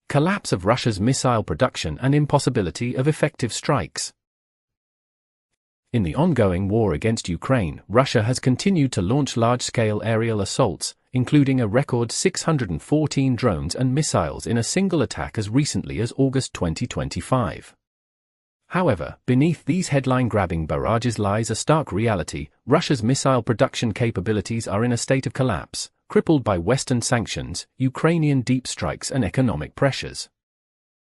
Collapse of Russia's missile production and impossibility of effective strikes. In the ongoing war against Ukraine, Russia has continued to launch large-scale aerial assaults, including a record 614 drones and missiles in a single attack as recently as August 2025. However, beneath these headline-grabbing barrages lies a stark reality: Russia's missile production capabilities are in a state of collapse, crippled by Western sanctions, Ukrainian deep strikes and economic pressures.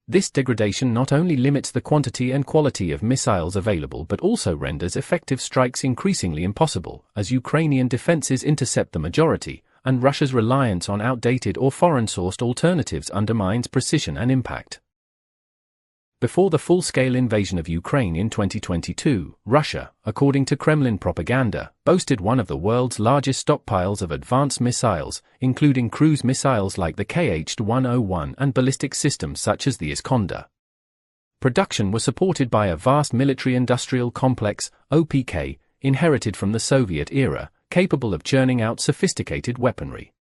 This degradation not only limits the quantity and quality of missiles available but also renders effective strikes increasingly impossible, as Ukrainian defenses intercept the majority, and Russia's reliance on outdated or foreign-sourced alternatives undermines precision and impact. Before the full-scale invasion of Ukraine in 2022, Russia, according to Kremlin propaganda, boasted one of the world's largest stockpiles of advanced missiles, including cruise missiles like the Kh-101 and ballistic systems such as the Iskander. Production was supported by a vast military-industrial complex, OPK, inherited from the Soviet era, capable of churning out sophisticated weaponry.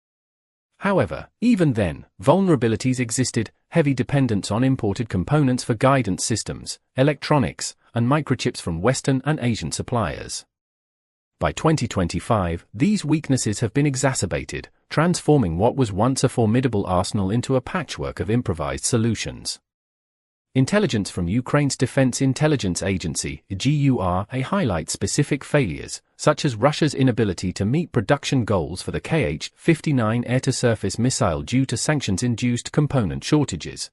However, even then, vulnerabilities existed: heavy dependence on imported components for guidance systems, electronics, and microchips from Western and Asian suppliers. By 2025, these weaknesses have been exacerbated, transforming what was once a formidable arsenal into a patchwork of improvised solutions. Intelligence from Ukraine's Defense Intelligence Agency (GUR) highlights specific failures, such as Russia's inability to meet production goals for the Kh-59 air-to-surface missile due to sanctions-induced component shortages.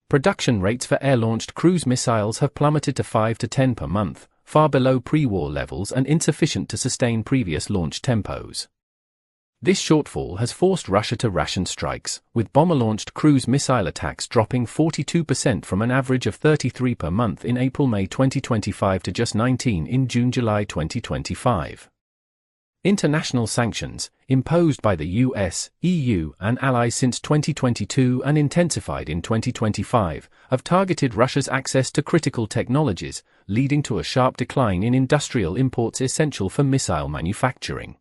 Production rates for air-launched cruise missiles have plummeted to 5 to 10 per month, far below pre-war levels and insufficient to sustain previous launch tempos. This shortfall has forced Russia to ration strikes, with bomber-launched cruise missile attacks dropping 42% from an average of 33 per month in April-May 2025 to just 19 in June-July 2025. International sanctions, imposed by the US, EU, and allies since 2022 and intensified in 2025, have targeted Russia's access to critical technologies, leading to a sharp decline in industrial imports essential for missile manufacturing.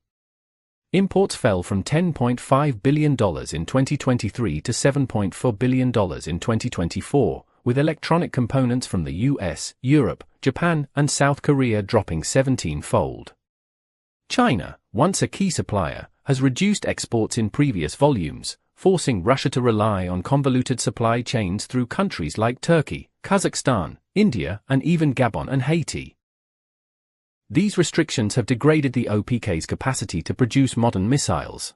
Imports fell from $10.5 billion in 2023 to $7.4 billion in 2024, with electronic components from the US, Europe, Japan, and South Korea dropping 17-fold. China, once a key supplier, has reduced exports in previous volumes, forcing Russia to rely on convoluted supply chains through countries like Turkey, Kazakhstan, India, and even Gabon and Haiti. These restrictions have degraded the OPK's capacity to produce modern missiles.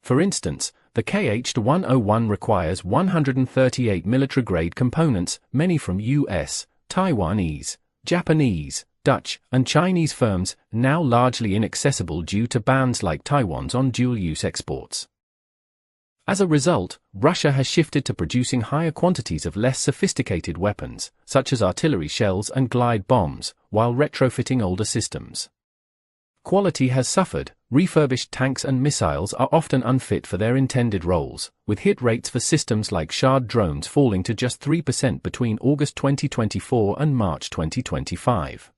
For instance, the Kh-101 requires 138 military-grade components, many from US, Taiwanese, Japanese, Dutch, and Chinese firms, now largely inaccessible due to bans like Taiwan's on dual-use exports. As a result, Russia has shifted to producing higher quantities of less sophisticated weapons, such as artillery shells and glide bombs, while retrofitting older systems. Quality has suffered. Refurbished tanks and missiles are often unfit for their intended roles, with hit rates for systems like Shahd drones falling to just 3% between August 2024 and March 2025.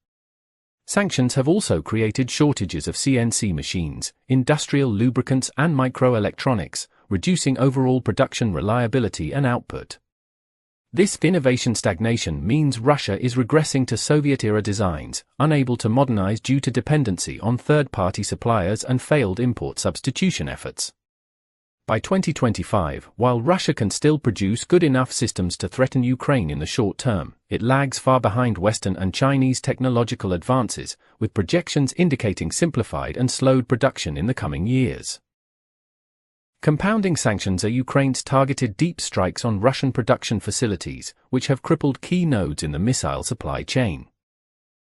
Sanctions have also created shortages of CNC machines, industrial lubricants, and microelectronics, reducing overall production reliability and output. This innovation stagnation means Russia is regressing to Soviet-era designs, unable to modernize due to dependency on third-party suppliers and failed import substitution efforts. By 2025, while Russia can still produce good enough systems to threaten Ukraine in the short term, it lags far behind Western and Chinese technological advances, with projections indicating simplified and slowed production in the coming years. Compounding sanctions are Ukraine's targeted deep strikes on Russian production facilities, which have crippled key nodes in the missile supply chain.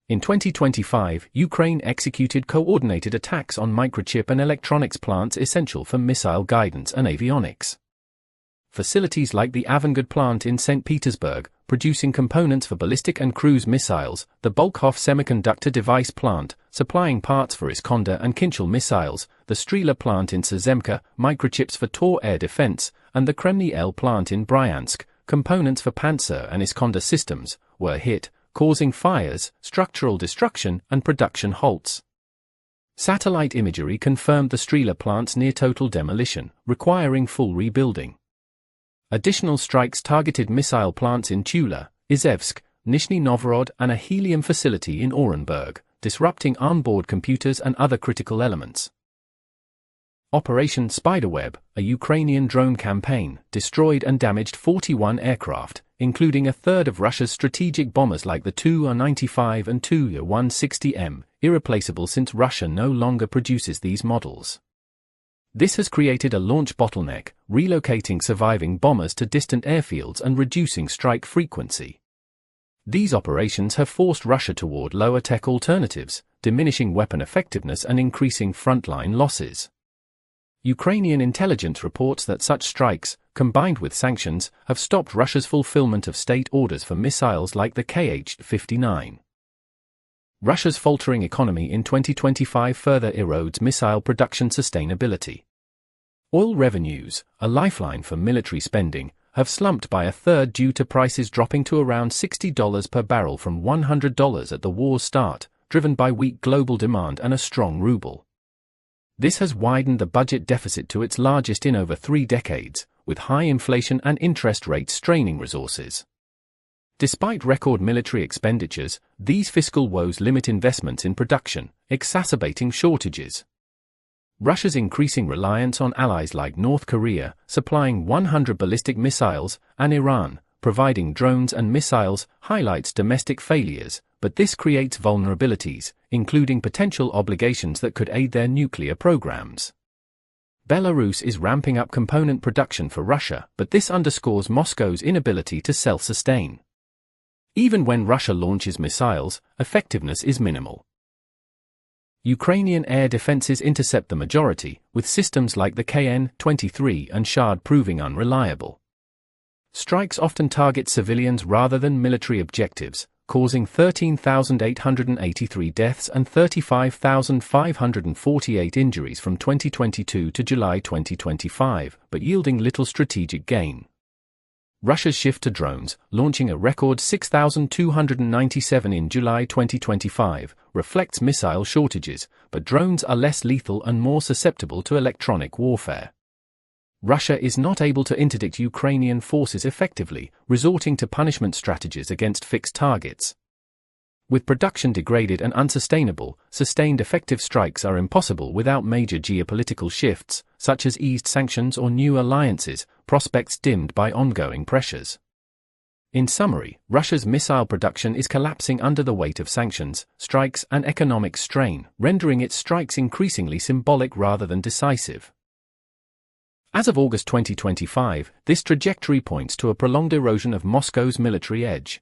In 2025, Ukraine executed coordinated attacks on microchip and electronics plants essential for missile guidance and avionics. Facilities like the Avangard plant in St. Petersburg, producing components for ballistic and cruise missiles, the Bolkhov semiconductor device plant, supplying parts for Iskander and Kinchal missiles, the Strela plant in Sezemka, microchips for Tor air defense, and the Kremny L plant in Bryansk, components for Pantsir and Iskander systems, were hit, causing fires, structural destruction, and production halts. Satellite imagery confirmed the Strela plant's near-total demolition, requiring full rebuilding. Additional strikes targeted missile plants in Tula, Izhevsk, Nizhny Novgorod and a helium facility in Orenburg, disrupting onboard computers and other critical elements. Operation Spiderweb, a Ukrainian drone campaign, destroyed and damaged 41 aircraft, including a third of Russia's strategic bombers like the Tu-95 and Tu-160M, irreplaceable since Russia no longer produces these models. This has created a launch bottleneck, relocating surviving bombers to distant airfields and reducing strike frequency. These operations have forced Russia toward lower-tech alternatives, diminishing weapon effectiveness and increasing frontline losses. Ukrainian intelligence reports that such strikes, combined with sanctions, have stopped Russia's fulfillment of state orders for missiles like the Kh-59. Russia's faltering economy in 2025 further erodes missile production sustainability. Oil revenues, a lifeline for military spending, have slumped by a third due to prices dropping to around $60 per barrel from $100 at the war's start, driven by weak global demand and a strong ruble. This has widened the budget deficit to its largest in over 3 decades, with high inflation and interest rates straining resources. Despite record military expenditures, these fiscal woes limit investments in production, exacerbating shortages. Russia's increasing reliance on allies like North Korea, supplying 100 ballistic missiles, and Iran, providing drones and missiles, highlights domestic failures, but this creates vulnerabilities, including potential obligations that could aid their nuclear programs. Belarus is ramping up component production for Russia, but this underscores Moscow's inability to self-sustain. Even when Russia launches missiles, effectiveness is minimal. Ukrainian air defenses intercept the majority, with systems like the Kn-23 and Shahd proving unreliable. Strikes often target civilians rather than military objectives, causing 13,883 deaths and 35,548 injuries from 2022 to July 2025, but yielding little strategic gain. Russia's shift to drones, launching a record 6,297 in July 2025, reflects missile shortages, but drones are less lethal and more susceptible to electronic warfare. Russia is not able to interdict Ukrainian forces effectively, resorting to punishment strategies against fixed targets. With production degraded and unsustainable, sustained effective strikes are impossible without major geopolitical shifts, such as eased sanctions or new alliances, prospects dimmed by ongoing pressures. In summary, Russia's missile production is collapsing under the weight of sanctions, strikes, and economic strain, rendering its strikes increasingly symbolic rather than decisive. As of August 2025, this trajectory points to a prolonged erosion of Moscow's military edge.